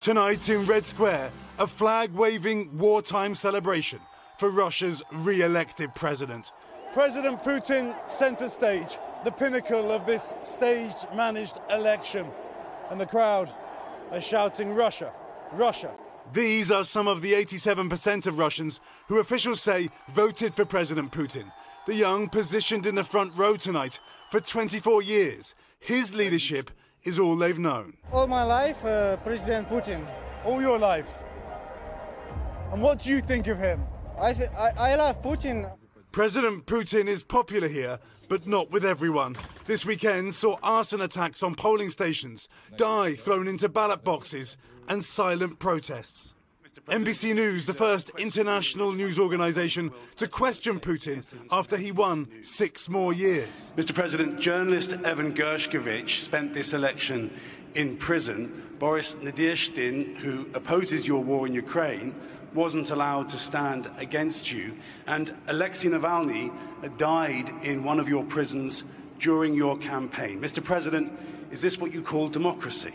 Tonight in Red Square, a flag-waving wartime celebration for Russia's re-elected president. President Putin center stage, the pinnacle of this stage-managed election. And the crowd are shouting, "Russia, Russia." These are some of the 87% of Russians who officials say voted for President Putin. The young positioned in the front row tonight for 24 years. His leadership is all they've known. All my life, President Putin. All your life. And what do you think of him? I love Putin. President Putin is popular here, but not with everyone. This weekend saw arson attacks on polling stations, dye thrown into ballot boxes, and silent protests. NBC News, the first international news organisation to question Putin after he won 6 more years. Mr. President, journalist Evan Gershkovich spent this election in prison. Boris Nadezhdin, who opposes your war in Ukraine, wasn't allowed to stand against you. And Alexei Navalny died in one of your prisons during your campaign. Mr. President, is this what you call democracy?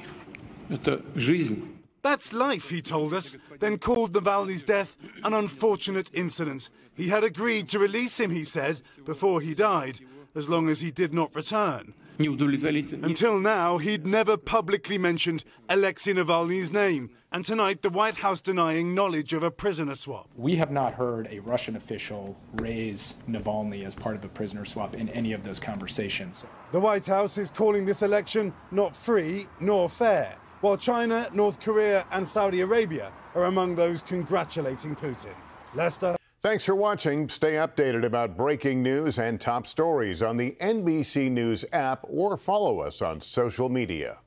Это жизнь. That's life, he told us, then called Navalny's death an unfortunate incident. He had agreed to release him, he said, before he died, as long as he did not return. Until now, he'd never publicly mentioned Alexei Navalny's name, and tonight the White House denying knowledge of a prisoner swap. We have not heard a Russian official raise Navalny as part of a prisoner swap in any of those conversations. The White House is calling this election not free nor fair, while China, North Korea and Saudi Arabia are among those congratulating Putin. Lester? Thanks for watching. Stay updated about breaking news and top stories on the NBC News app or follow us on social media.